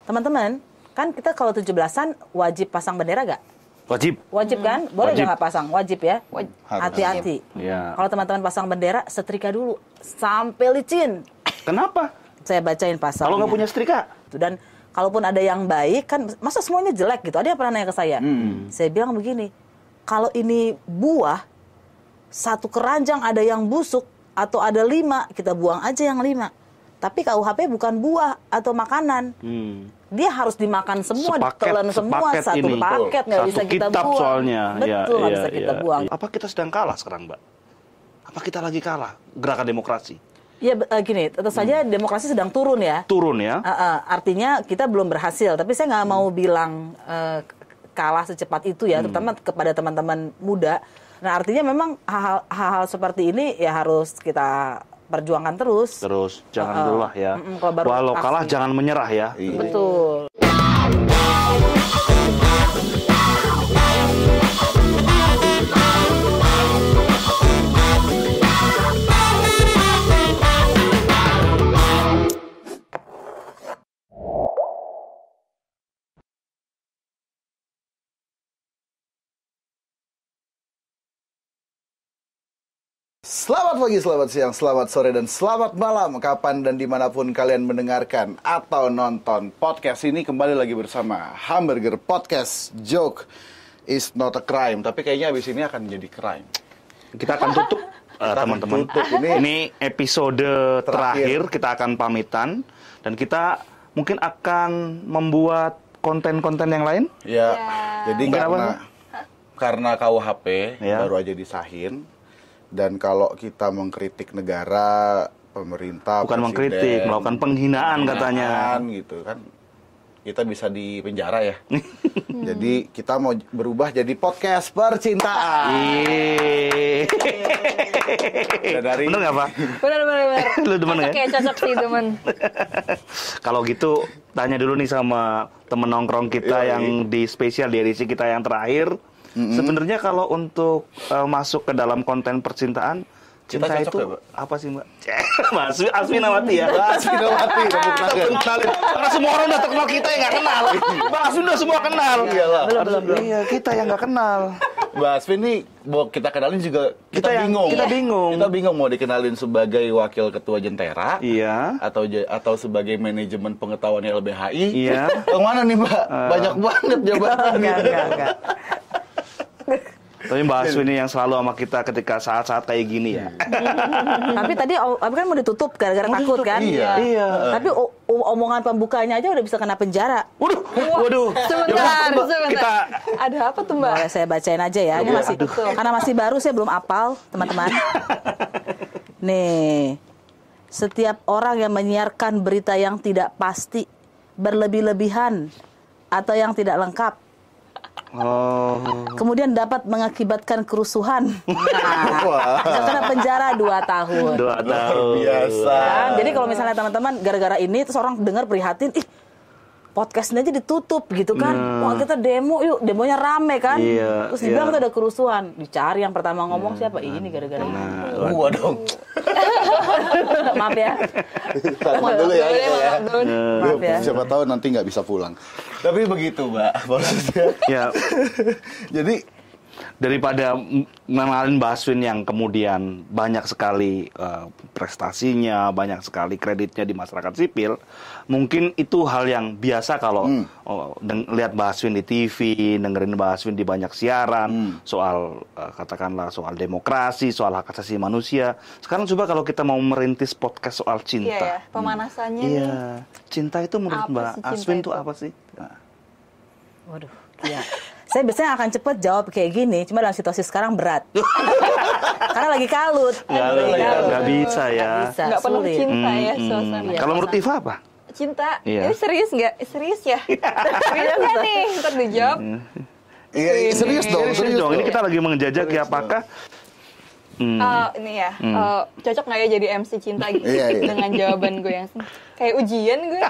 teman-teman, kan kita kalau 17-an wajib pasang bendera gak? Wajib Kan? Boleh nggak pasang? Wajib ya? Hati-hati. Ya. Kalau teman-teman pasang bendera, setrika dulu. Sampai licin. Kenapa? Saya bacain pasalnya. Kalau nggak punya setrika? Dan kalaupun ada yang baik, kan masa semuanya jelek gitu? Ada yang pernah nanya ke saya. Saya bilang begini, kalau ini buah, satu keranjang ada yang busuk, atau ada 5, kita buang aja yang 5. Tapi KUHP bukan buah atau makanan. Dia harus dimakan semua, ditelan semua, satu ini. paket, nggak bisa kita kitab buang. Soalnya. Betul, nggak bisa kita buang. Apa kita sedang kalah sekarang, Mbak? Apa kita lagi kalah gerakan demokrasi? Ya gini, tentu saja demokrasi sedang turun ya. Turun ya? Artinya kita belum berhasil, tapi saya nggak mau bilang kalah secepat itu ya, terutama kepada teman-teman muda. Nah artinya memang hal-hal seperti ini ya harus kita perjuangkan terus. Jangan lelah ya. Walau kalah jangan menyerah ya. Betul. Selamat pagi, selamat siang, selamat sore, dan selamat malam kapan dan dimanapun kalian mendengarkan atau nonton podcast ini. Kembali lagi bersama Hamburger Podcast. Joke is not a crime. Tapi kayaknya abis ini akan jadi crime. Kita akan tutup teman-teman. Ini episode terakhir. Kita akan pamitan. Dan kita mungkin akan membuat konten-konten yang lain. Ya, jadi Mungkin karena KUHP Ya. baru aja disahin. Dan kalau kita mengkritik negara, pemerintah, Bukan presiden, mengkritik, melakukan penghinaan katanya. gitu kan, kita bisa di penjara ya. Jadi kita mau berubah jadi podcast percintaan. Dan dari Bener nggak, Pak? Bener. Lu demen ya? Kayak cocok sih, temen. Kalau gitu tanya dulu nih sama temen nongkrong kita yang di spesial di edisi kita yang terakhir. Sebenarnya kalau untuk masuk ke dalam konten percintaan, cinta cocok itu ya, Mbak? apa sih, Mbak? Mas Asminawati ya? Asminawati, Karena semua orang udah kenal kita yang nggak kenal. Bang Asmin udah semua kenal. Iyalah. Belum. Iya, kita yang nggak kenal. Mbak Asvin nih mau kita kenalin juga kita bingung. Kita bingung. Kita bingung mau dikenalin sebagai wakil ketua Jentera, Iya. atau sebagai manajemen pengetahuan LBHI. Iya. Yang mana nih, Mbak? Banyak banget jabatannya. Enggak. Tapi Mbak Aswin ini yang selalu sama kita ketika saat-saat kayak gini ya. Tapi tadi kan mau ditutup gara-gara takut kan? Iya. Tapi omongan pembukanya aja udah bisa kena penjara. Waduh. Sebentar. Kita Ada apa tuh, Mbak? Boleh saya bacain aja ya. Ini masih karena masih baru saya belum apal, teman-teman. Nih. Setiap orang yang menyiarkan berita yang tidak pasti, berlebih-lebihan atau yang tidak lengkap, kemudian dapat mengakibatkan kerusuhan. Bisa kena penjara 2 tahun. 2 tahun. Biasa. Kan? Jadi kalau misalnya teman-teman gara-gara ini terus orang dengar prihatin, podcastnya aja ditutup gitu kan. Wah, kita demo yuk, demonya rame kan. Iya, Terus dibilang iya. tuh ada kerusuhan. Dicari yang pertama ngomong siapa? Ini gara-gara ini. Gua dong. Maaf ya. Tahan dulu ya. Maaf ya. Siapa tahu nanti nggak bisa pulang. Tapi begitu, Mbak. Maksudnya. Ya, Jadi daripada mengenalin Mbak Aswin yang kemudian banyak sekali prestasinya, banyak sekali kreditnya di masyarakat sipil, mungkin itu hal yang biasa kalau lihat Mbak Aswin di TV, dengerin Mbak Aswin di banyak siaran soal katakanlah soal demokrasi, soal hak asasi manusia. Sekarang coba kalau kita mau merintis podcast soal Iya, cinta. ya. Pemanasannya nih. Iya, cinta itu menurut Apa Mbak sih cinta Aswin itu itu? apa sih? Nah. Waduh, iya. Saya biasanya akan cepet jawab kayak gini, cuma dalam situasi sekarang berat. Karena lagi kalut. Nggak bisa ya. Nggak penuh sulit. cinta ya suasana. Iya, Kalau menurut Tifa apa? Cinta, Iya. ini serius nggak? Serius ya? Serius nggak nih? Ntar dijawab. iya, serius dong, Serius dong, ini kita lagi menjajak ya Serius apakah Ini ya, cocok nggak ya jadi MC cinta gitu Iya. dengan jawaban gue yang kayak ujian gue.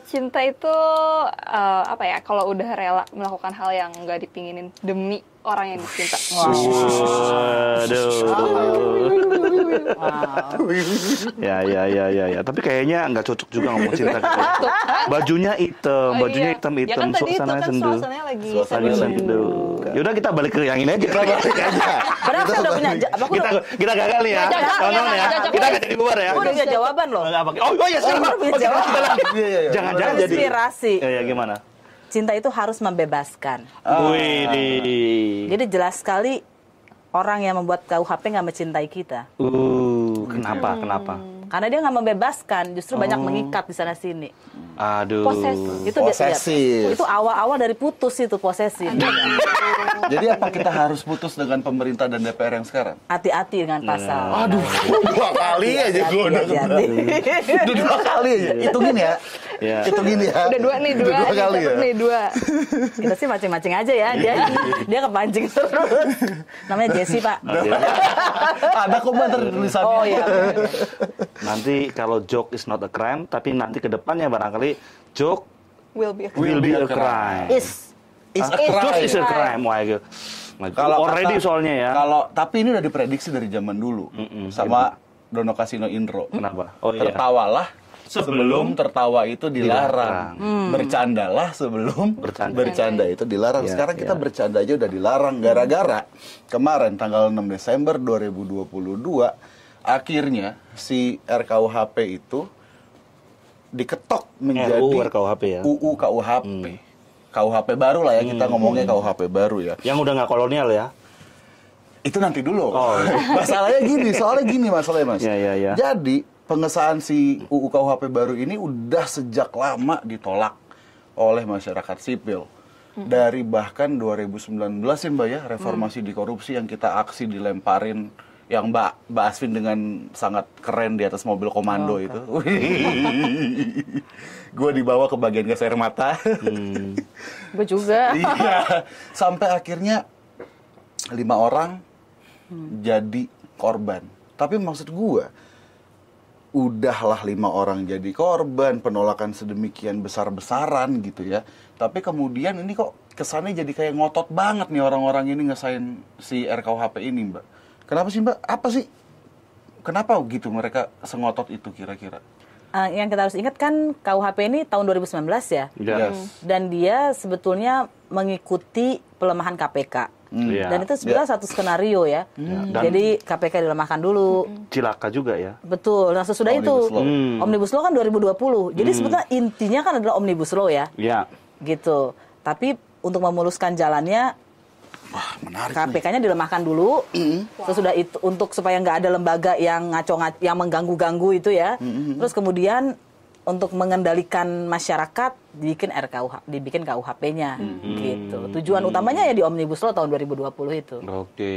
Cinta itu apa ya? Kalau udah rela melakukan hal yang nggak dipinginin demi orang yang dicinta. Waduh. Ya. Tapi kayaknya nggak cocok juga ngomong cinta kita. Bajunya hitam, Ya kan tadi itu suasananya kan sendu. suasananya lagi Lagi sendu. Yaudah kita balik ke yang ini aja. Padahal saya udah punya Kita gagal nih ya. Tonton ya. Kita nggak jadi bubar ya. aku udah punya jawaban loh. Oh ya sekarang. Baru punya jawaban. Jangan-jangan jadi. Inspirasi. Ya gimana? Cinta itu harus membebaskan. Wih. Jadi jelas sekali orang yang membuat KUHP nggak mencintai kita. Kenapa? Karena dia nggak membebaskan, justru banyak mengikat di sana sini. Aduh. Posesif. Itu Posesif. itu awal-awal dari putus itu posesif. Jadi apa kita harus putus dengan pemerintah dan DPR yang sekarang? Hati-hati dengan pasal. Aduh, 2 kali aja gue udah Hati-hati. Udah 2 kali aja. Hitungin ya. Ya. Hitungin ya. Udah 2 nih, 2 Udah 2 kali ya. nih, 2. Kita sih macing-macing aja ya. Dia kepancing terus. Namanya Jessie, Pak. Ada kok Mbak tulisannya. Oh iya. Nanti kalau joke is not a crime, tapi nanti ke depannya barangkali joke Will be. will be a crime. Is Joke is a crime. Wah, gitu. Kalau Already kata- soalnya ya. Tapi ini udah diprediksi dari zaman dulu sama Dono Kasino Indro. Kenapa? Oh iya. Tertawalah sebelum tertawa itu dilarang. Dilarang. Bercandalah sebelum Bercanda. bercanda itu dilarang. Ya, Sekarang kita ya. bercanda aja udah dilarang gara-gara kemarin tanggal 6 Desember 2022 akhirnya si RKUHP itu diketok menjadi RUU RKUHP ya. UU KUHP. KUHP baru lah ya, kita ngomongnya KUHP baru ya. Yang udah nggak kolonial ya. Itu nanti dulu. Oh, iya. Masalahnya gini, masalahnya Mas. Ya. Jadi, pengesahan si UU KUHP baru ini udah sejak lama ditolak oleh masyarakat sipil. Dari bahkan 2019 ya Mbak ya, reformasi di korupsi yang kita aksi dilemparin, yang Mbak Asvin dengan sangat keren di atas mobil komando itu. Gue dibawa ke bagian gas air mata. gue juga. Iya, sampai akhirnya 5 orang jadi korban. Tapi maksud gue, udahlah 5 orang jadi korban, penolakan sedemikian besar-besaran gitu ya. Tapi kemudian ini kok kesannya jadi kayak ngotot banget nih orang-orang ini ngesain si RKUHP ini, Mbak. Kenapa sih, Mbak? Apa sih? Kenapa gitu mereka sengotot itu kira-kira? Yang kita harus ingat kan KUHP ini tahun 2019 ya. Yes. Dan dia sebetulnya mengikuti pelemahan KPK. Iya. Dan itu sebenarnya satu skenario ya. Dan Jadi KPK dilemahkan dulu. cilaka juga ya. Betul. Nah sesudah Omnibus itu Law. Omnibus Law kan 2020. Jadi sebetulnya intinya kan adalah Omnibus Law ya. Ya. Gitu. Tapi untuk memuluskan jalannya Wah, menarik nih. KPK-nya dilemahkan dulu. Sesudah itu untuk supaya nggak ada lembaga yang yang mengganggu-ganggu itu ya. Terus kemudian untuk mengendalikan masyarakat dibikin KUHP-nya gitu. Tujuan utamanya ya di Omnibus Law tahun 2020 itu. Oke.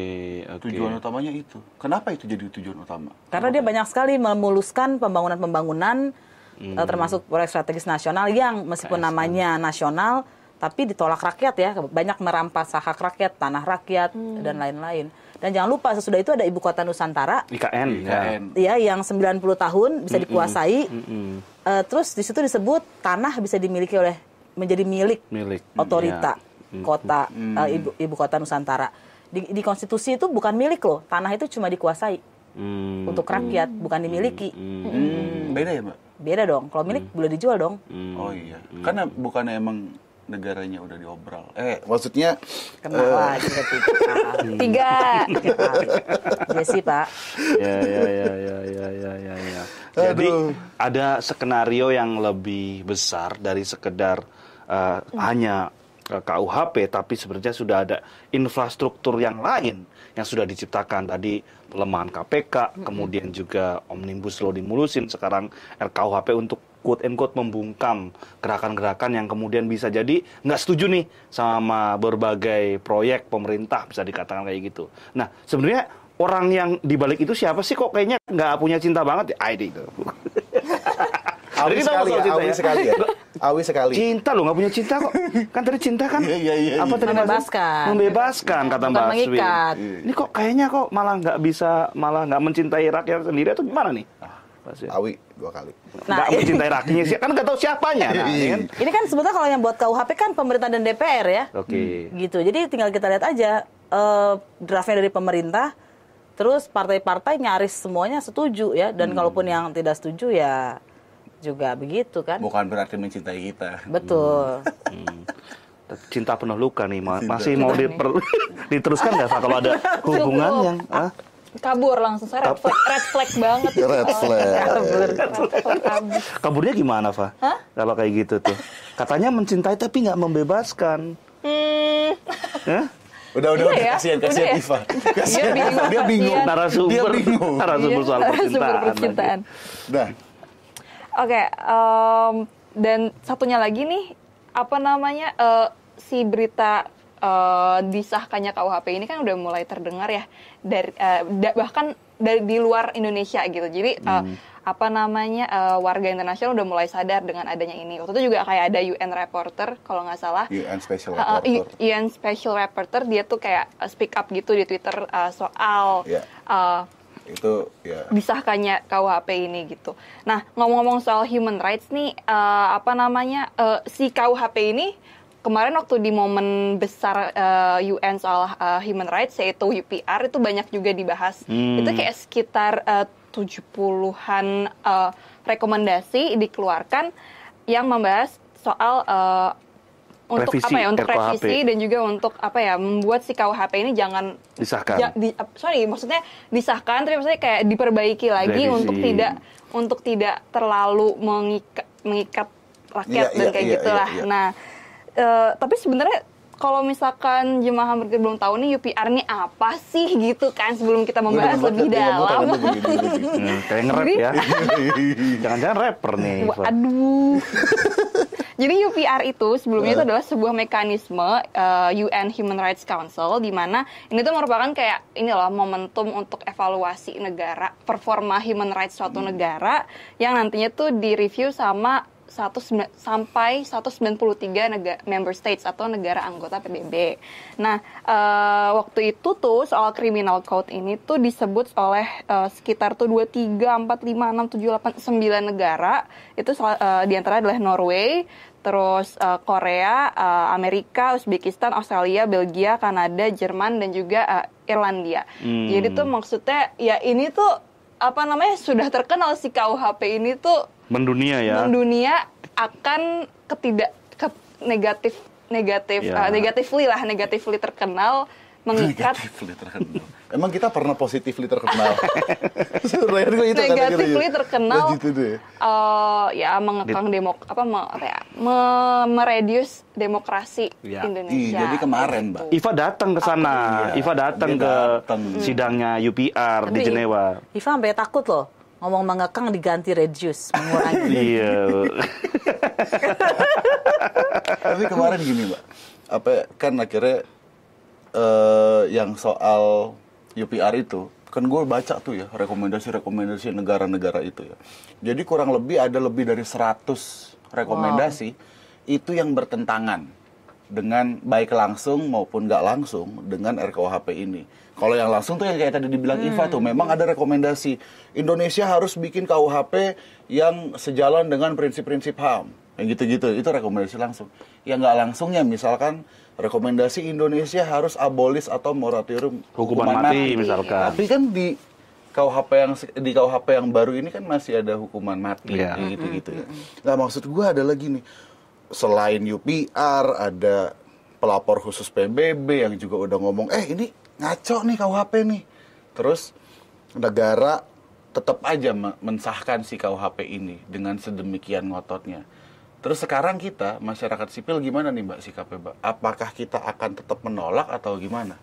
Tujuan utamanya itu. Kenapa itu jadi tujuan utama? Karena dia banyak sekali memuluskan pembangunan-pembangunan termasuk proyek strategis nasional yang meskipun namanya nasional tapi ditolak rakyat ya, banyak merampas hak rakyat, tanah rakyat dan lain-lain. Dan jangan lupa sesudah itu ada Ibu Kota Nusantara. IKN. Ya. Ya, yang 90 tahun bisa dikuasai. Terus di situ disebut tanah bisa dimiliki menjadi milik otorita kota Ibu Kota Nusantara. Di konstitusi itu bukan milik loh, tanah itu cuma dikuasai untuk rakyat, bukan dimiliki. Beda ya, Mbak? Beda dong, kalau milik boleh dijual dong. Oh iya, karena bukannya emang negaranya udah diobral. Maksudnya Kenapa juga tiga. Jesse, Pak. Ya. Jadi ada skenario yang lebih besar dari sekedar hanya KUHP, tapi sebenarnya sudah ada infrastruktur yang lain yang sudah diciptakan. Tadi pelemahan KPK, kemudian juga Omnibus Law dimulusin, sekarang RKUHP untuk quote and quote membungkam gerakan-gerakan yang kemudian bisa jadi nggak setuju nih sama berbagai proyek pemerintah, bisa dikatakan kayak gitu. Nah, sebenarnya orang yang dibalik itu siapa sih, kok kayaknya nggak punya cinta banget ya? Itu. Awi sekali. Cinta lo, nggak punya cinta kok. Kan tadi cinta kan? Iya. Apa tadi Membebaskan. Membebaskan kata Bukan Mbak Aswin. mengikat. Ini kok kayaknya kok malah nggak mencintai rakyat sendiri atau gimana nih? Awi 2 kali. Nggak mencintai rakyatnya sih, kan nggak tahu siapanya. Nah, ini kan? Ini kan sebetulnya kalau yang buat KUHP kan pemerintah dan DPR ya. Oke. Gitu. Jadi tinggal kita lihat aja draftnya dari pemerintah. Terus partai-partai nyaris semuanya setuju ya, dan kalaupun yang tidak setuju ya juga begitu kan. Bukan berarti mencintai kita. Betul. Cinta penuh luka nih, masih mau diteruskan nggak Pak kalau ada hubungan yang Kabur langsung, saya red flag banget. Red flag. kaburnya gimana Pak? Kalau kayak gitu tuh, katanya mencintai tapi nggak membebaskan. Hah? Udah, ya? kasihan Udah ya? Iva. Kasihan Dia Iva, dia bingung. Narasumber soal percintaan. percintaan. Nah, Oke, dan satunya lagi nih, apa namanya, si berita disahkannya KUHP ini kan udah mulai terdengar ya, dari bahkan dari di luar Indonesia gitu. Jadi apa namanya, warga internasional udah mulai sadar dengan adanya ini. Waktu itu juga kayak ada UN reporter kalau nggak salah. UN Special Reporter. UN Special Reporter, dia tuh kayak speak up gitu di Twitter soal Itu ya. disahkannya KUHP ini gitu. Nah, ngomong-ngomong soal human rights nih, apa namanya, si KUHP ini kemarin waktu di momen besar UN soal human rights, yaitu UPR, itu banyak juga dibahas. Itu kayak sekitar 70-an rekomendasi dikeluarkan yang membahas soal untuk Revisi apa ya, untuk RKUHP. revisi dan juga untuk apa ya, membuat si KUHP ini jangan Disahkan. maksudnya disahkan, tapi maksudnya kayak diperbaiki lagi Revisi. untuk tidak terlalu mengikat rakyat dan kayak gitulah. Iya. Nah, tapi sebenarnya kalau misalkan jemaah hamburger belum tahu nih UPR ini apa sih gitu kan, sebelum kita membahas lebih dalam. Kayak nge-rap ya. Jangan-jangan rapper nih. Aduh. Jadi UPR itu sebelumnya itu adalah sebuah mekanisme UN Human Rights Council, di mana ini tuh merupakan kayak inilah momentum untuk evaluasi negara, performa human rights suatu negara yang nantinya tuh direview sama sampai 193 member states atau negara anggota PBB. Nah, waktu itu tuh soal criminal code ini tuh disebut oleh sekitar tuh 2, 3, 4, 5, 6, 7, 8, 9 negara. Itu diantara adalah Norway, terus Korea, Amerika, Uzbekistan, Australia, Belgia, Kanada, Jerman, dan juga Irlandia. Jadi tuh maksudnya ya ini tuh apa namanya, sudah terkenal si KUHP ini tuh Mendunia ya. mendunia akan negatively terkenal, mengikat. Negatively terkenal. Emang kita pernah positively terkenal? Sebenarnya itu Negatively terkenal, gitu deh. Ya mengekang mereduce demokrasi Ya. Indonesia. Jadi kemarin, Mbak. Iva datang ke sana. Iya. Iva datang Dia ke datang. sidangnya UPR di Tapi Jenewa. Iva sampai takut loh. Ngomong mengekang diganti reduce, mengurangi. Iya. Tapi kemarin gini, Mbak. Kan akhirnya yang soal UPR itu, kan gue baca tuh ya rekomendasi negara-negara itu ya. Jadi kurang lebih ada lebih dari 100 rekomendasi itu yang bertentangan dengan baik langsung maupun nggak langsung dengan RKUHP ini. Kalau yang langsung tuh yang kayak tadi dibilang Iva tuh, memang ada rekomendasi Indonesia harus bikin KUHP yang sejalan dengan prinsip-prinsip HAM. Yang gitu-gitu, itu rekomendasi langsung. Yang nggak langsungnya misalkan rekomendasi Indonesia harus abolis atau moratorium Hukuman mati misalkan. Tapi kan di KUHP yang baru ini kan masih ada hukuman mati, Iya. kayak gitu-gitu ya. Nah, maksud gue adalah gini, selain UPR ada pelapor khusus PBB yang juga udah ngomong, ini ngaco nih KUHP nih. Terus negara tetap aja mensahkan si KUHP ini dengan sedemikian ngototnya. Terus sekarang kita, masyarakat sipil gimana nih Mbak sikapnya, Mbak? Apakah kita akan tetap menolak atau gimana?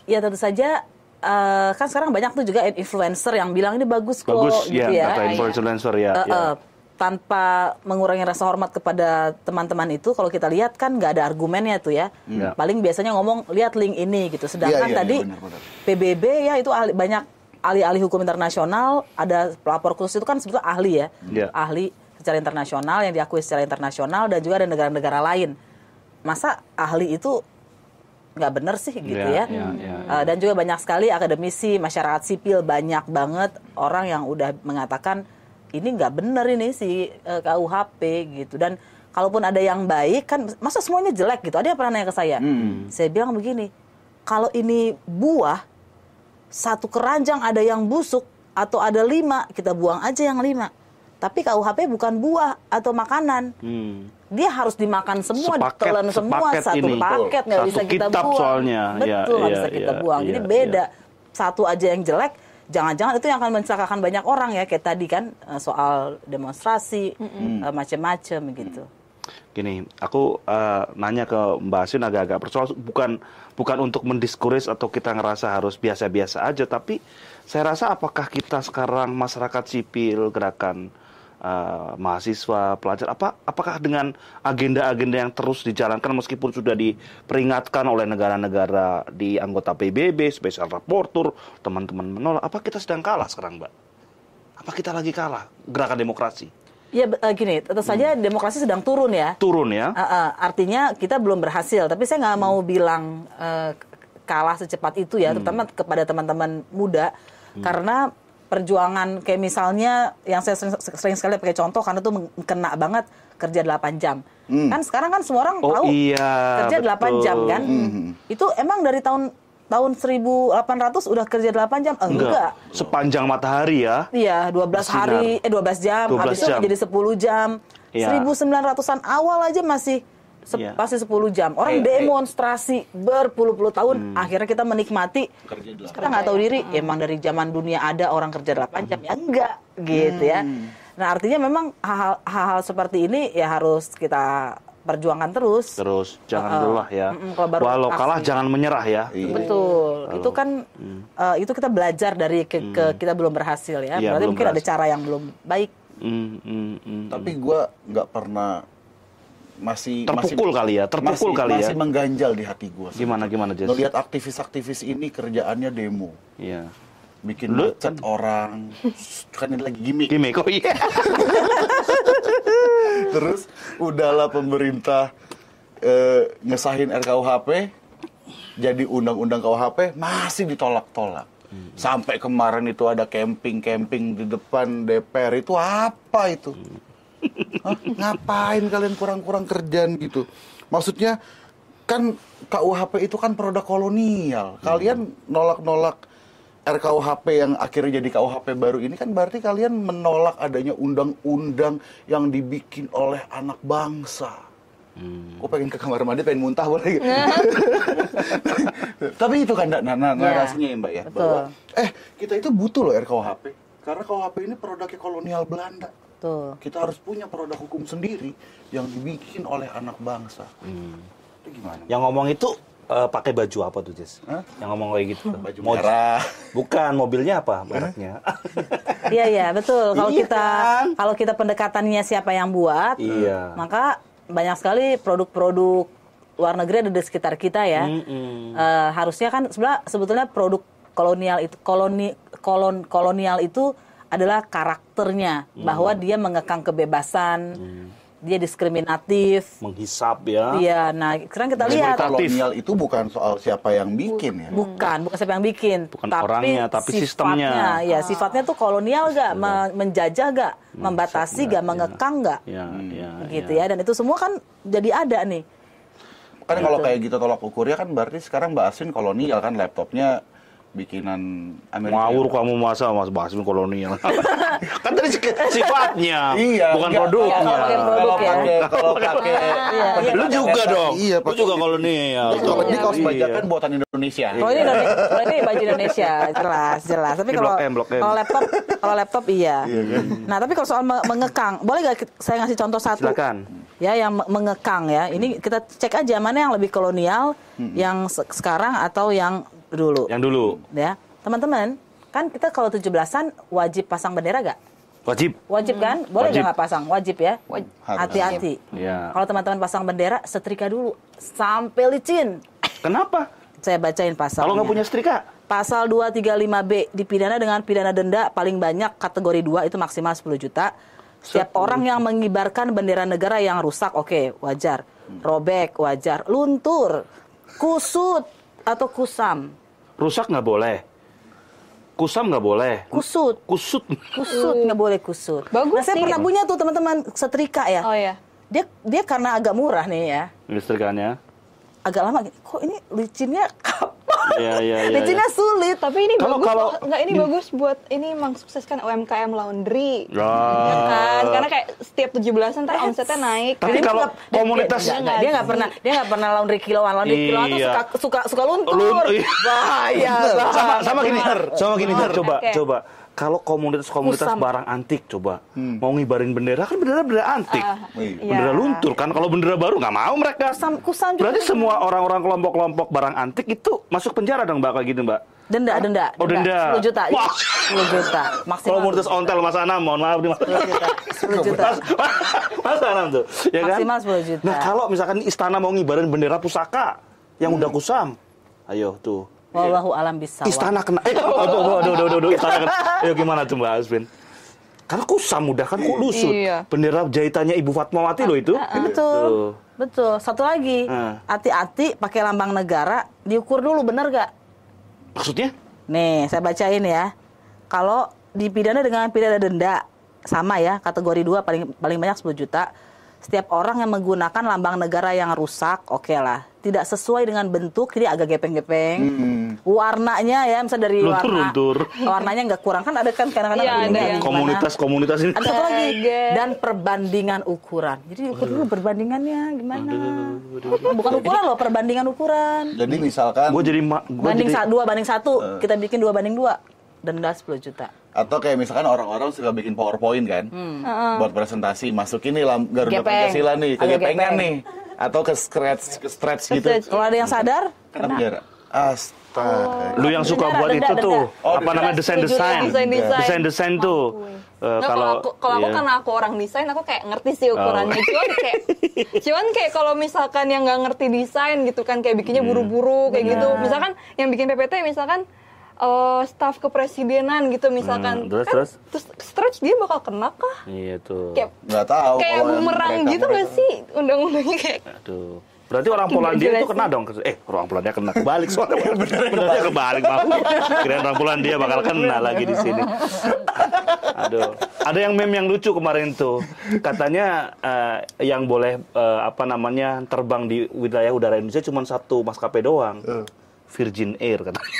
Ya tentu saja, kan sekarang banyak tuh juga influencer yang bilang ini bagus kok. Bagus gitu ya, kata influencer ya. Tanpa mengurangi rasa hormat kepada teman-teman itu, kalau kita lihat kan nggak ada argumennya tuh ya. Paling biasanya ngomong, lihat link ini gitu. Sedangkan tadi benar. PBB ya itu banyak ahli-ahli hukum internasional, ada pelapor khusus itu kan sebetulnya ahli ya. Ahli secara internasional yang diakui secara internasional, dan juga ada negara-negara lain. Masa ahli itu nggak benar sih gitu ya. Dan juga banyak sekali akademisi, masyarakat sipil, banyak banget orang yang udah mengatakan ini nggak benar ini si KUHP gitu. Dan kalaupun ada yang baik kan, masa semuanya jelek gitu. Ada yang pernah nanya ke saya. Saya bilang begini, kalau ini buah, satu keranjang ada yang busuk atau ada 5, kita buang aja yang 5. Tapi KUHP bukan buah atau makanan. Dia harus dimakan semua, ditelan semua, satu ini. paket, nggak bisa kita kitab buang. soalnya. Betul, nggak bisa kita buang. Jadi beda. Satu aja yang jelek, jangan-jangan itu yang akan mencelakakan banyak orang ya, kayak tadi kan soal demonstrasi, macam-macam gitu. Gini, aku nanya ke Mbak Aswin agak-agak personal, bukan untuk mendiskuris atau kita ngerasa harus biasa-biasa aja, tapi saya rasa apakah kita sekarang masyarakat sipil, gerakan mahasiswa, pelajar, apakah dengan agenda-agenda yang terus dijalankan meskipun sudah diperingatkan oleh negara-negara di anggota PBB, Special Rapporteur, teman-teman menolak, apa kita sedang kalah sekarang, Mbak? Apa kita lagi kalah gerakan demokrasi? Ya gini, tentu saja demokrasi sedang turun ya. Turun ya? Artinya kita belum berhasil, tapi saya nggak mau bilang kalah secepat itu ya, terutama kepada teman-teman muda, karena perjuangan kayak misalnya yang saya sering sekali pakai contoh karena itu kena banget kerja 8 jam. Kan sekarang kan semua orang tahu kerja 8 jam kan. Itu emang dari tahun 1800 udah kerja 8 jam? Enggak. Sepanjang matahari ya. Iya, 12 jam, 12 habis jam. itu jadi 10 jam. Iya. 1900-an awal aja masih 10 jam. Orang demonstrasi berpuluh-puluh tahun, akhirnya kita menikmati. Kita nggak tahu diri, emang dari zaman dunia ada orang kerja 8 jam. Ya enggak, gitu ya. Nah, artinya memang hal-hal seperti ini ya harus kita perjuangkan terus. Jangan lelah ya. Walau kalah jangan menyerah ya. Betul. Itu kan itu kita belajar dari kita belum berhasil ya. Berarti mungkin ada cara yang belum baik. Tapi gue nggak pernah masih masih mengganjal di hati gue. Gimana Jess? Ngelihat aktivis-aktivis ini kerjaannya demo. Iya. Bikin macet orang. Kan ini lagi gimmick. Oh iya. Terus udahlah pemerintah ngesahin RKUHP, jadi undang-undang KUHP masih ditolak-tolak. Sampai kemarin itu ada camping di depan DPR, itu apa itu? Ngapain kalian kurang-kurang kerjaan gitu? Maksudnya kan KUHP itu kan produk kolonial. Kalian nolak-nolak RKUHP yang akhirnya jadi KUHP baru ini kan berarti kalian menolak adanya undang-undang yang dibikin oleh anak bangsa. Gue pengen ke kamar mandi, pengen muntah boleh gitu. Tapi itu kan narasinya ya Mbak ya. Bahwa kita itu butuh loh RKUHP. Karena KUHP ini produknya kolonial Belanda. Tuh. Kita harus punya produk hukum sendiri yang dibikin oleh anak bangsa. Itu gimana? Yang ngomong itu pakai baju apa tuh, Jess? Yang ngomong kayak gitu. Baju merah. Bukan, mobilnya apa mereknya? Iya, betul. Kalau kita pendekatannya siapa yang buat, maka banyak sekali produk-produk luar negeri ada di sekitar kita ya. Harusnya kan sebetulnya produk kolonial itu adalah karakternya, bahwa dia mengekang kebebasan, dia diskriminatif, menghisap ya. Iya, nah sekarang kita lihat kolonial itu bukan soal siapa yang bikin ya. Bukan siapa yang bikin, bukan orangnya, tapi sistemnya. Ya, sifatnya tuh kolonial gak, menjajah gak, membatasi gak, mengekang gak, gitu ya. Dan itu semua kan jadi ada nih. Kan kalau kayak gitu tolak ukurnya kan berarti sekarang Mbak Aswin kolonial kan, laptopnya bikinan Amerika. Ngawur kamu masa Mas Basmin kolonial. Kan tadi sifatnya, bukan enggak, produknya. Kalau pakai lu juga dong. Iya, lu juga kolonial. Ini kaos bajakan buatan Indonesia. Oh ini baju Indonesia, jelas. Tapi kalau laptop iya. Nah, tapi kalau soal mengekang, boleh nggak saya ngasih contoh satu? Silakan. Ya, yang mengekang ya. Ini kita cek aja mana yang lebih kolonial, yang sekarang atau yang dulu. Yang dulu. Ya, teman-teman, kan kita kalau 17-an wajib pasang bendera gak? Wajib kan? Boleh nggak pasang? Wajib ya. Hati-hati. Ya. Kalau teman-teman pasang bendera, setrika dulu sampai licin. Kenapa? Saya bacain pasalnya. Kalau nggak punya setrika? Pasal 235B dipidana dengan pidana denda paling banyak kategori 2 itu maksimal 10 juta. Setiap orang yang mengibarkan bendera negara yang rusak, oke, wajar. Robek, wajar. Luntur, kusut atau kusam. Rusak nggak boleh. Kusam nggak boleh. Kusut nggak boleh kusut. Bagus nah, saya sih. pernah punya tuh teman-teman setrika ya. Oh ya. Dia karena agak murah nih ya. Setrikanya. Agak lama. Kok ini licinnya kapan? Iya. Licinnya sulit. Tapi ini Kalau- bagus. kalau- Ini bagus buat ini mensukseskan UMKM laundry. Ah. Ya kan? Karena kayak setiap 17-an ntar omsetnya naik. Tapi Dia kalau nggak- komunitas dia nggak pernah laundry kiloan. Laundry kiloan tuh Iya. suka luntur. Iya. Bahaya. sama gini coba Oke. coba kalau komunitas Kusam. barang antik coba mau ngibarin bendera kan bendera antik Iya. bendera luntur kan kalau bendera baru nggak mau mereka Kusam juga. berarti semua orang-orang kelompok-kelompok barang antik itu masuk penjara dong Mbak kayak gitu Mbak. Denda. Oh, denda. 10 juta. Wah. 10 juta. Maksimal. Komunitas ontel Mas Anam, mohon maaf nih Mas. 10 juta. 10 juta. Mas Anam tuh, ya kan? Maksimal 10 juta. Nah, kalau misalkan istana mau ngibarin bendera pusaka yang udah kusam. Ayo tuh. Wallahu alam bisawab. Istana kena. Aduh, istana kena. Ayo gimana tuh Mbak Asvin? Karena kusam udah kan kok lusut. Iya. Bendera jahitannya Ibu Fatmawati loh itu. Betul. Tuh. Betul. Satu lagi. Hati-hati pakai lambang negara, diukur dulu bener gak? Maksudnya? Nih, saya bacain ya. Kalau dipidana dengan pidana denda, sama ya, kategori 2 paling banyak 10 juta. Setiap orang yang menggunakan lambang negara yang rusak, oke lah. Tidak sesuai dengan bentuk, jadi agak gepeng-gepeng. Warnanya ya, misalnya dari Luntur. warnanya nggak kurang. Kan ada kan kadang-kadang Iya, ini ada yang yang gimana. Komunitas ini. Ada satu lagi. Astaga. Dan perbandingan ukuran. Jadi ukur dulu perbandingannya gimana. Bukan ukuran loh, perbandingan ukuran. Jadi misalkan Gue jadi Banding 2:1, kita bikin 2:2. Denda 10 juta. atau kayak misalkan orang-orang suka bikin PowerPoint kan, buat presentasi, masukin nih Garuda Gepeng. Pancasila nih, Agak kegepengan gepeng. nih, atau ke stretch gitu, Kalau ada yang sadar, kena kena. penjara. Astaga. Lu yang suka Denda, buat denda, itu denda. tuh Oh, apa namanya Desain. desain tuh. Nggak, kalau aku iya. karena aku orang desain, aku kayak ngerti sih ukurannya. Cuman kayak kalau misalkan yang nggak ngerti desain gitu kan, kayak bikinnya buru-buru kayak gitu. Misalkan yang bikin PPT misalkan staf kepresidenan gitu misalkan, terus? terus stretch dia bakal kena kah? Iya tuh. Kayak Nggak tahu. kayak kalau yang bumerang gitu nggak sih undang-undangnya kayak. Aduh. Berarti orang Polandia itu kena dong. Orang Polandia kena kebalik soalnya. Benernya kebalik, Pak. Kirain orang Polandia bakal kena lagi di sini. Aduh. Ada yang meme yang lucu kemarin tuh. Katanya yang boleh terbang di wilayah udara Indonesia cuma satu maskapai doang. Virgin Air katanya.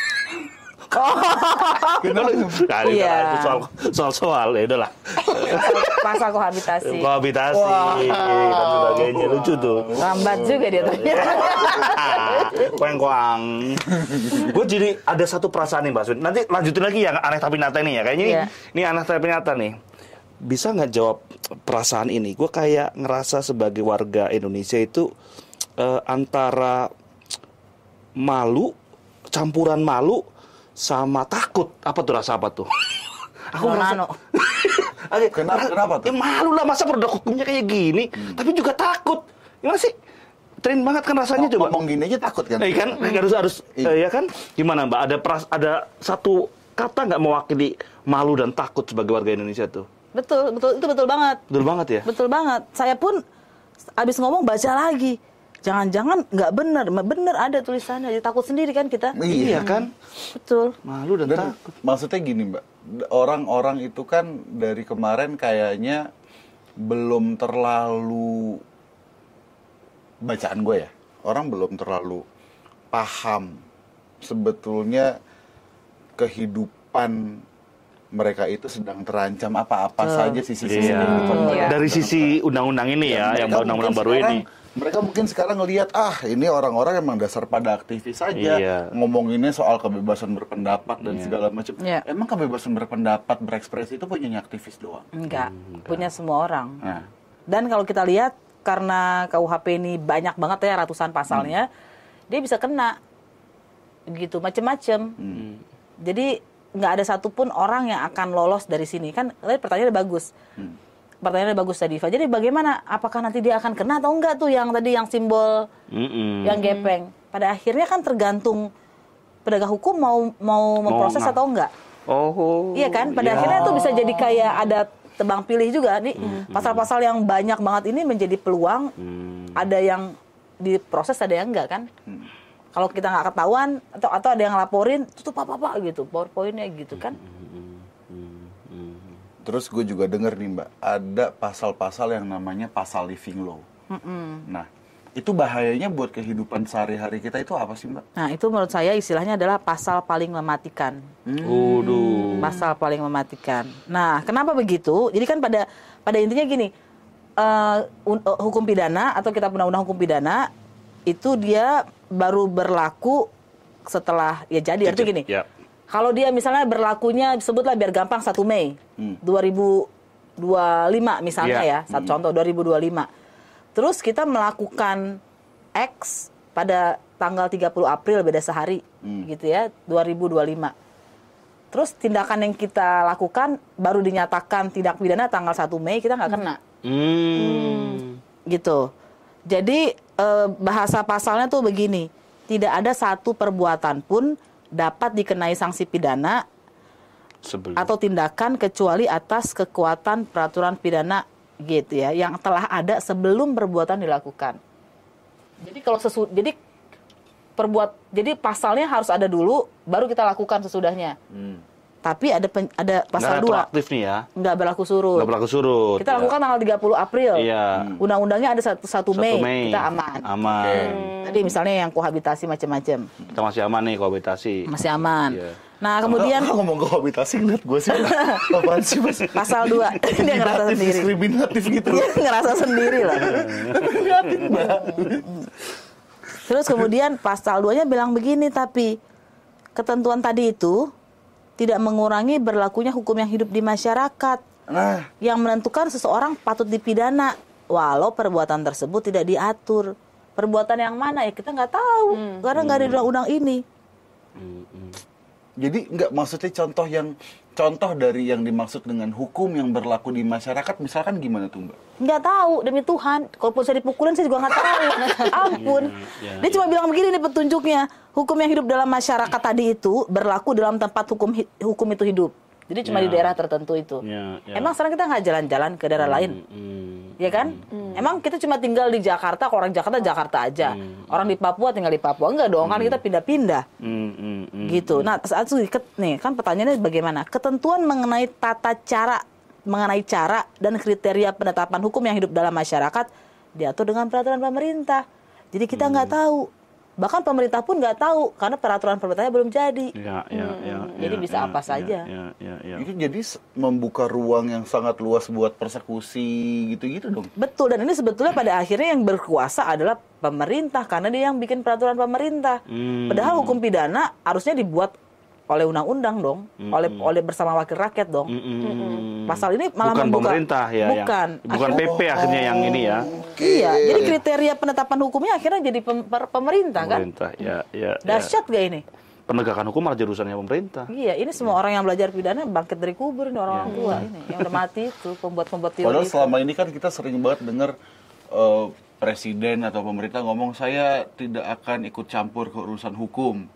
Kali Iya. itu soal ya udahlah. Pasal kohabitasi. Kohabitasi dan sebagainya lucu tuh. Lambat juga dia ternyata. Koeng-koang. Gue jadi ada satu perasaan nih Mbak Sun. Nanti lanjutin lagi yang aneh tapi nyata nih ya. Kayaknya Iya. ini aneh tapi nyata nih. Bisa nggak jawab perasaan ini? Gue kayak ngerasa sebagai warga Indonesia itu antara malu, campuran malu sama takut. Apa tuh rasa apa tuh? Aku ngerasa. Kenapa tuh? Ya malu lah, masa produk hukumnya kayak gini, tapi juga takut. Gimana sih? Tren banget kan rasanya coba. Ngomong gini aja takut kan? Kan harus ya kan? Gimana Mbak? Ada satu kata nggak mewakili malu dan takut sebagai warga Indonesia tuh? Betul, itu betul banget. Betul banget ya? Betul banget. Saya pun abis ngomong baca lagi. Jangan-jangan nggak bener ada tulisannya. Jadi takut sendiri kan kita. Iya kan? Betul. Malu dan Dan takut. maksudnya gini Mbak, orang-orang itu kan dari kemarin kayaknya belum terlalu, bacaan gue ya, orang belum terlalu paham sebetulnya kehidupan mereka itu sedang terancam apa-apa saja sisi-sisi Iya. kehidupan mereka. Dari sisi undang-undang ini ya, yang Mereka undang-undang mungkin baru ini. Mereka mungkin sekarang ngelihat, ini orang-orang emang dasar pada aktivis saja, Iya. ngomonginnya soal kebebasan berpendapat dan segala macam. Iya. Emang kebebasan berpendapat, berekspresi itu punyanya aktivis doang? Enggak. Punya semua orang. Nah, Dan kalau kita lihat, karena KUHP ini banyak banget ya, ratusan pasalnya, dia bisa kena. Gitu, macem-macem. Jadi, nggak ada satupun orang yang akan lolos dari sini. Kan, pertanyaannya bagus. Pertanyaannya bagus tadi, Diva. Jadi bagaimana? Apakah nanti dia akan kena atau enggak tuh yang tadi yang simbol yang gepeng? Pada akhirnya kan tergantung penegak hukum mau memproses atau enggak. Oh. Iya kan? Pada akhirnya tuh bisa jadi kayak ada tebang pilih juga nih. Pasal-pasal yang banyak banget ini menjadi peluang. Ada yang diproses, ada yang enggak kan? Kalau kita nggak ketahuan atau ada yang laporin, tutup apa gitu, PowerPoint-nya gitu kan? terus gue juga denger nih Mbak, ada pasal-pasal yang namanya pasal living law. Nah, Itu bahayanya buat kehidupan sehari-hari kita itu apa sih, Mbak? Nah, itu menurut saya istilahnya adalah pasal paling mematikan. Pasal paling mematikan. Nah, kenapa begitu? Jadi kan pada intinya gini, hukum pidana atau kitab undang-undang hukum pidana itu dia baru berlaku setelah ya jadi. Artinya gini, kalau dia misalnya berlakunya, sebutlah biar gampang 1 Mei 2025 misalnya ya, contoh 2025. Terus kita melakukan X pada tanggal 30 April, beda sehari gitu ya, 2025. Terus tindakan yang kita lakukan baru dinyatakan tindak pidana tanggal 1 Mei, kita nggak kena. Gitu. Jadi bahasa pasalnya tuh begini, tidak ada satu perbuatan pun dapat dikenai sanksi pidana atau tindakan kecuali atas kekuatan peraturan pidana gitu ya, yang telah ada sebelum perbuatan dilakukan. Jadi kalau jadi pasalnya harus ada dulu, baru kita lakukan sesudahnya. Tapi ada pasal 2. Nggak aktif nih ya. Nggak berlaku surut. Kita lakukan tanggal 30 April. Undang-undangnya ada 1 Mei. Kita aman. Tadi misalnya yang kohabitasi macam-macam. Kita masih aman nih kohabitasi. Masih aman. Nah, kemudian ngomong kohabitasi ngeliat gue sih. Apaan sih, Mas? Pasal 2. Dia ngerasa sendiri. Diskriminatif gitu. Dia ngerasa sendiri lah. Terus kemudian pasal 2-nya bilang begini, tapi ketentuan tadi itu tidak mengurangi berlakunya hukum yang hidup di masyarakat. Yang menentukan seseorang patut dipidana walau perbuatan tersebut tidak diatur. Perbuatan yang mana ya kita nggak tahu karena nggak ada di undang-undang ini. Jadi nggak, maksudnya contoh dari yang dimaksud dengan hukum yang berlaku di masyarakat, misalkan gimana tuh, Mbak? Nggak tahu, demi Tuhan. Kalaupun saya dipukulin, saya juga nggak tahu. Ampun. Dia cuma bilang begini nih petunjuknya. Hukum yang hidup dalam masyarakat tadi itu berlaku dalam tempat hukum itu hidup. Jadi cuma di daerah tertentu itu. Emang sekarang kita nggak jalan-jalan ke daerah lain? Ya kan? Emang kita cuma tinggal di Jakarta, kalau orang Jakarta aja. Orang di Papua tinggal di Papua. Enggak dong, kan kita pindah-pindah. Gitu. Nah, nih kan pertanyaannya bagaimana? Ketentuan mengenai mengenai cara dan kriteria penetapan hukum yang hidup dalam masyarakat diatur dengan peraturan pemerintah. Jadi kita nggak tahu. Bahkan pemerintah pun nggak tahu karena peraturan pemerintahnya belum jadi. Jadi bisa apa saja. Itu jadi membuka ruang yang sangat luas buat persekusi gitu-gitu dong. Betul, dan ini sebetulnya pada akhirnya yang berkuasa adalah pemerintah karena dia yang bikin peraturan pemerintah. Padahal hukum pidana harusnya dibuat oleh undang-undang dong, oleh bersama wakil rakyat dong. Pasal ini malah bukan membuka, pemerintah ya, bukan PP akhirnya yang ini ya. Iya, jadi kriteria penetapan hukumnya akhirnya jadi pemerintah kan. Dahsyat gak ini? Penegakan hukum malah jurusannya pemerintah. Iya, ini semua orang yang belajar pidana bangkit dari kubur, ini orang-orang tua ini yang udah mati itu, pembuat teori. Padahal selama ini kan kita sering banget dengar presiden atau pemerintah ngomong saya tidak akan ikut campur ke urusan hukum.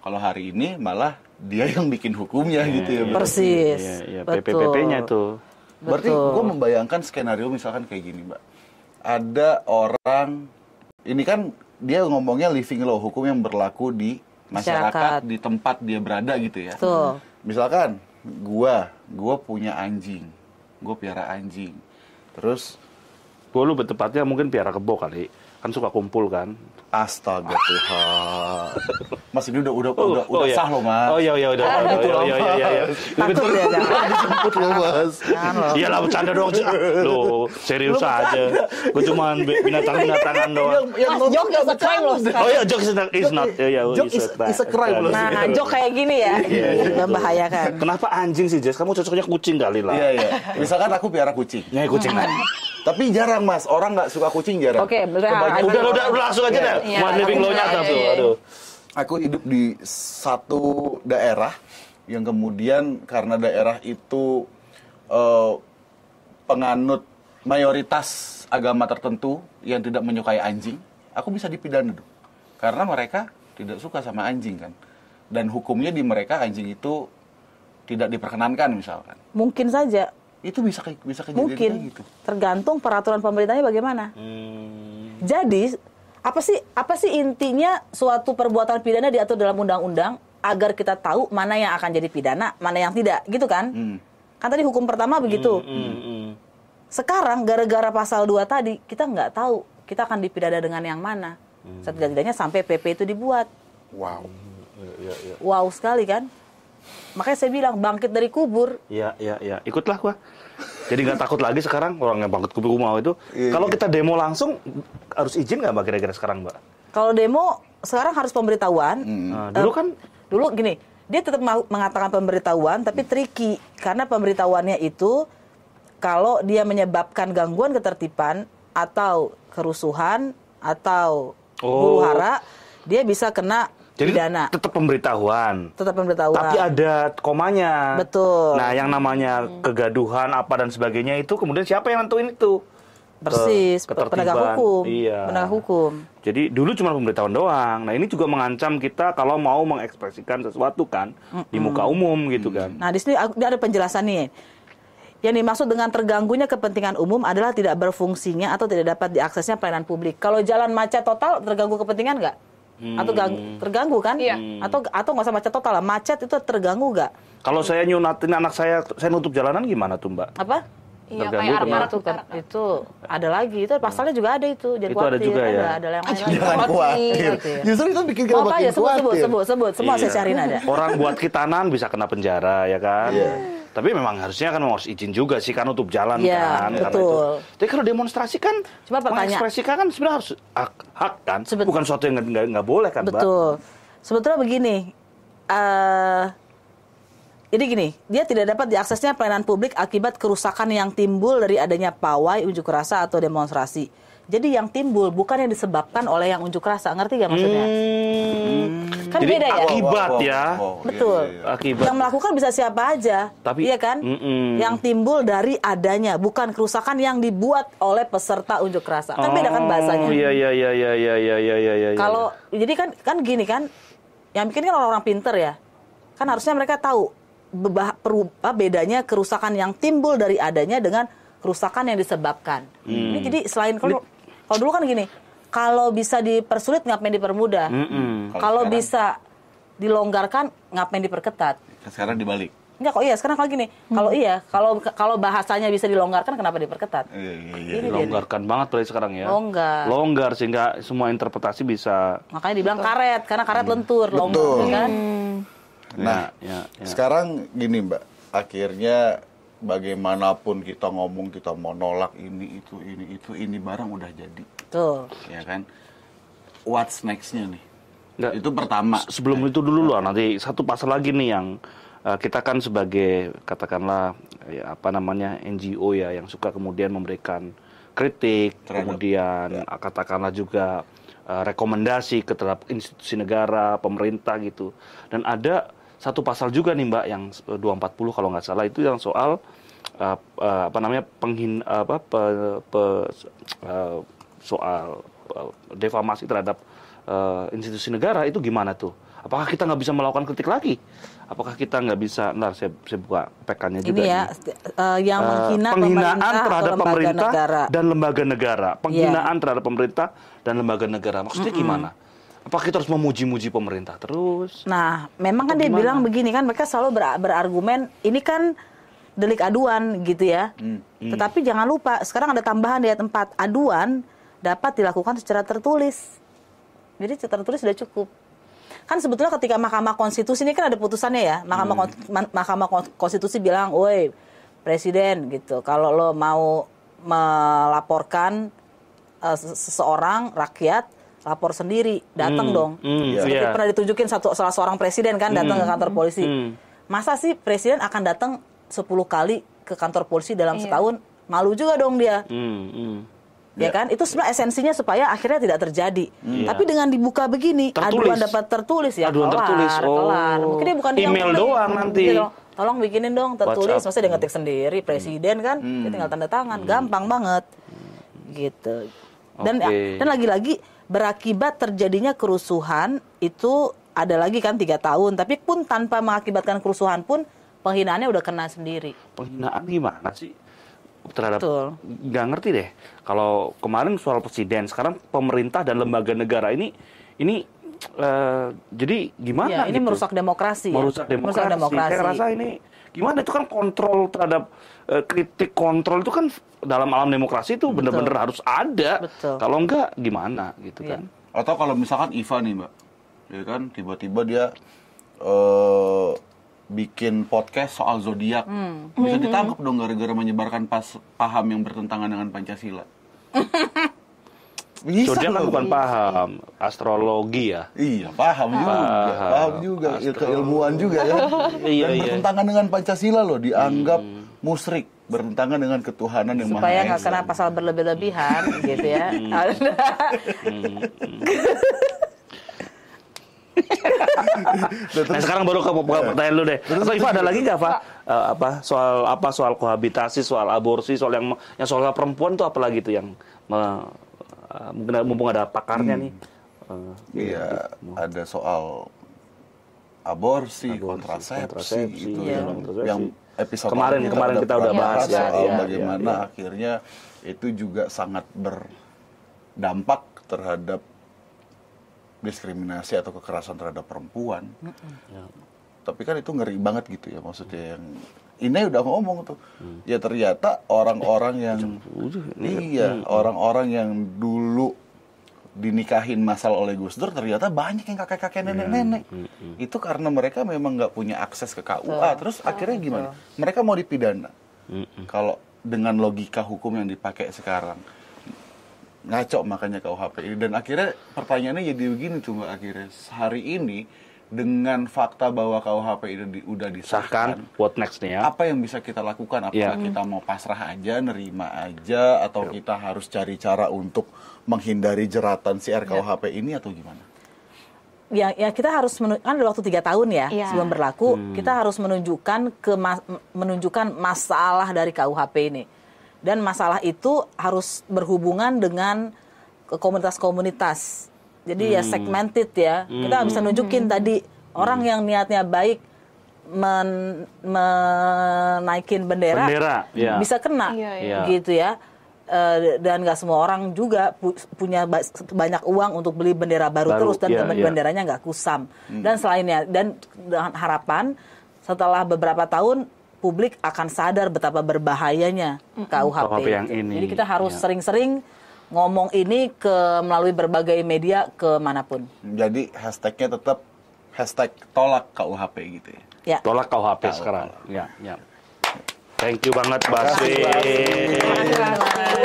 Kalau hari ini malah dia yang bikin hukumnya gitu ya. Persis. PPP-nya itu. Berarti gue membayangkan skenario misalkan kayak gini, Mbak. Ada orang, ini kan dia ngomongnya living law, hukum yang berlaku di masyarakat, di tempat dia berada gitu ya. Misalkan gue punya anjing, gue piara anjing. Terus lu bertepatnya mungkin piara kebo kali. Kan suka kumpul kan. Astaga Tuhan. Mas ini udah sah loh, Mas. Oh iya udah. Takut ya, jangan disebut ya, Mas. Iya lah, bercanda dong. Loh, serius aja. Gue cuma binatang-binatangan doang. Joke is a crime loh. Oh iya, joke is not. Joke is a crime loh. Nah, joke kayak gini ya. Membahayakan. Kenapa anjing sih, Jess? Kamu cocoknya kucing kali lah. Iya. Misalkan aku piara kucing. Ya, kucing lah. Tapi jarang, Mas. Orang nggak suka kucing jarang. Oke, udah langsung aja deh. Mau living law-nya tuh. Aduh. Aku hidup di satu daerah yang kemudian karena daerah itu penganut mayoritas agama tertentu yang tidak menyukai anjing, aku bisa dipidana dong. Karena mereka tidak suka sama anjing kan. Dan hukumnya di mereka anjing itu tidak diperkenankan misalkan. Mungkin saja. Itu bisa kejadian mungkin kayak gitu. Tergantung peraturan pemerintahnya bagaimana. Jadi apa sih intinya suatu perbuatan pidana diatur dalam undang-undang agar kita tahu mana yang akan jadi pidana, mana yang tidak, gitu kan? Kan tadi hukum pertama begitu. Sekarang gara-gara pasal 2 tadi kita nggak tahu kita akan dipidana dengan yang mana. Setidak-tidaknya sampai PP itu dibuat. Wow. Wow sekali kan? Makanya saya bilang bangkit dari kubur. Iya. Ikutlah gua. Jadi nggak takut lagi sekarang orang yang bangkit kubur mau itu. Kalau kita demo langsung harus izin nggak Mbak kira-kira sekarang Mbak? Kalau demo sekarang harus pemberitahuan. Dulu gini, dia tetap mengatakan pemberitahuan tapi tricky karena pemberitahuannya itu kalau dia menyebabkan gangguan ketertiban atau kerusuhan atau huru-hara, dia bisa kena Jadi pidana. tetap pemberitahuan. Tetap pemberitahuan. Tapi ada komanya. Betul. Nah, yang namanya kegaduhan apa dan sebagainya itu kemudian siapa yang nentuin itu? Persis, Ketertiban. penegak hukum. Iya. Penegak hukum. Jadi dulu cuma pemberitahuan doang. Nah, ini juga mengancam kita kalau mau mengekspresikan sesuatu kan di muka umum gitu kan. Nah, di sini ada penjelasan nih. Yang dimaksud dengan terganggunya kepentingan umum adalah tidak berfungsinya atau tidak dapat diaksesnya pelayanan publik. Kalau jalan macet total terganggu kepentingan nggak? Atau terganggu kan? Iya. Atau nggak usah macet total lah. Macet itu terganggu nggak? Kalau saya nyunatin anak saya nutup jalanan gimana tuh Mbak? Apa? Iya, Terganggu kayak kena. aparat Itu ada lagi. Itu pasalnya juga ada itu. Jadi Itu ada juga ya? Ada yang lain lagi. Jangan khawatir. Justru itu bikin kita Mau apa makin aja? Sebut. Semua Iya. saya cariin ada. Orang buat khitanan bisa kena penjara ya kan. Tapi memang harusnya kan harus izin juga sih kan nutup jalan Iya, kan. Karena betul. itu. Tapi kalau demonstrasi kan Coba pertanyaan. mengekspresikan kan sebenarnya harus hak kan. Bukan sesuatu yang nggak boleh kan Mbak. Betul. Sebetulnya begini. Ini gini, dia tidak dapat diaksesnya pelayanan publik akibat kerusakan yang timbul dari adanya pawai, unjuk rasa atau demonstrasi. Jadi yang timbul bukan yang disebabkan oleh yang unjuk rasa, ngerti gak maksudnya? Kan Jadi beda ya. akibat ya. Betul. Akibat. Yang melakukan bisa siapa aja, Tapi- iya kan? Yang timbul dari adanya, bukan kerusakan yang dibuat oleh peserta unjuk rasa. Kan beda kan bahasanya. Iya. Kalau jadi kan gini kan, yang bikin kan orang-orang pinter ya. Kan harusnya mereka tahu bedanya kerusakan yang timbul dari adanya dengan kerusakan yang disebabkan. Ini jadi selain kalau dulu kan gini, kalau bisa dipersulit ngapain dipermudah? Kalau bisa dilonggarkan ngapain diperketat? Sekarang dibalik. Enggak kok iya, sekarang kalau gini, kalau bahasanya bisa dilonggarkan kenapa diperketat? Iya. Ini dia nih. Dilonggarkan banget berarti sekarang ya. Longgar. Sehingga semua interpretasi bisa. Makanya dibilang karet karena karet lentur, longgar kan? Nah, sekarang gini Mbak, akhirnya bagaimanapun kita ngomong, kita mau nolak ini barang udah jadi. Tuh. Ya kan? What's next-nya nih? Nggak, Itu pertama. Sebelum itu dulu loh, nanti satu pasal lagi nih yang kita kan sebagai katakanlah ya, NGO ya yang suka kemudian memberikan kritik, kemudian katakanlah juga rekomendasi ke terhadap institusi negara, pemerintah gitu. Dan ada satu pasal juga nih Mbak yang 240 kalau nggak salah itu yang soal soal defamasi terhadap institusi negara itu gimana tuh? Apakah kita nggak bisa melakukan kritik lagi? Apakah kita nggak bisa? Ntar saya buka PK-nya juga. Ini ya, yang menghina penghinaan pemerintah terhadap atau lembaga pemerintah negara. dan lembaga negara. Penghinaan terhadap pemerintah dan lembaga negara. Maksudnya gimana? Apakah kita harus memuji-muji pemerintah terus? Nah, memang kan dia bilang begini kan, mereka selalu berargumen ini kan delik aduan gitu ya. Tetapi jangan lupa, sekarang ada tambahan di ayat 4, aduan dapat dilakukan secara tertulis. Jadi secara tertulis sudah cukup. Kan sebetulnya ketika Mahkamah Konstitusi ini kan ada putusannya ya. Mahkamah Konstitusi bilang, "Woi, Presiden gitu, kalau lo mau melaporkan seseorang rakyat, lapor sendiri, datang dong." Seperti pernah ditunjukin salah seorang presiden kan datang ke kantor polisi. Masa sih presiden akan datang 10 kali ke kantor polisi dalam setahun? Malu juga dong dia. Ya kan? Itu sebenarnya esensinya supaya akhirnya tidak terjadi. Tapi dengan dibuka begini, aduan dapat tertulis ya, aduan tertulis. kelar. Mungkin dia bukan email doang nanti. Tolong bikinin dong tertulis, WhatsApp. maksudnya dia ngetik sendiri presiden kan, dia tinggal tanda tangan, gampang banget. Gitu. Dan lagi-lagi berakibat terjadinya kerusuhan itu ada lagi kan 3 tahun, tapi pun tanpa mengakibatkan kerusuhan pun penghinaannya udah kena sendiri. Penghinaan gimana sih? Terhadap nggak ngerti deh. Kalau kemarin soal presiden, sekarang pemerintah dan lembaga negara ini jadi gimana? Ya, ini gitu? merusak demokrasi. Merusak demokrasi. Saya rasa ini Gimana itu kan kontrol terhadap kritik kontrol itu kan dalam alam demokrasi itu benar-benar harus ada. Betul. Kalau enggak gimana gitu Iya. kan. Atau kalau misalkan Iva nih Mbak, ya kan tiba-tiba dia bikin podcast soal zodiak, bisa ditangkap dong gara-gara menyebarkan paham yang bertentangan dengan Pancasila. Bisa Zodiak kan loh. bukan paham, astrologi ya. Iya, paham juga, keilmuan juga kan. Iya, Dan iya. bertentangan dengan Pancasila loh, dianggap musyrik, bertentangan dengan ketuhanan yang Maha Supaya nggak Esa. kena pasal berlebih-lebihan gitu ya. Nah sekarang baru ke pertanyaan lu deh. Atau Iva ada lagi nggak, Pak? Soal kohabitasi, soal aborsi, soal yang soal perempuan tuh apa lagi tuh yang mungkin mumpung ada pakarnya nih. Iya, ada soal aborsi, kontrasepsi kontrasepsi, itu iya. yang episode Kemarin kita udah bahas ya, soal iya, bagaimana iya. akhirnya itu juga sangat berdampak terhadap diskriminasi atau kekerasan terhadap perempuan. Ya. Tapi kan itu ngeri banget gitu ya, maksudnya yang ini udah ngomong tuh. Ya ternyata orang-orang yang orang-orang yang dulu dinikahin massal oleh Gus Dur ternyata banyak yang kakek-kakek nenek-nenek. Itu karena mereka memang nggak punya akses ke KUA. Terus akhirnya gimana? Mereka mau dipidana. Kalau dengan logika hukum yang dipakai sekarang. Ngaco makanya KUHP ini. Dan akhirnya pertanyaannya jadi begini tuh Mbak, akhirnya hari ini dengan fakta bahwa KUHP ini udah disahkan, Sahkan, what next nih ya? apa yang bisa kita lakukan? Apakah kita mau pasrah aja, nerima aja, atau kita harus cari cara untuk menghindari jeratan si RKUHP ini atau gimana? Ya kita harus kan ada waktu 3 tahun ya Iya. sebelum berlaku, kita harus menunjukkan masalah dari KUHP ini. Dan masalah itu harus berhubungan dengan komunitas-komunitas. Jadi ya segmented ya. Kita nggak bisa nunjukin tadi orang yang niatnya baik menaikin bendera ya. bisa kena Iya. gitu ya. Dan nggak semua orang juga punya banyak uang untuk beli bendera baru terus dan benderanya nggak kusam. Dan selainnya dan dengan harapan setelah beberapa tahun publik akan sadar betapa berbahayanya KUHP yang ini. Jadi kita harus sering-sering ngomong ini melalui berbagai media kemanapun. Jadi hashtagnya tetap hashtag tolak KUHP gitu ya. Ya. Tolak KUHP sekarang. Ya. Thank you banget, Baswi. Terima kasih.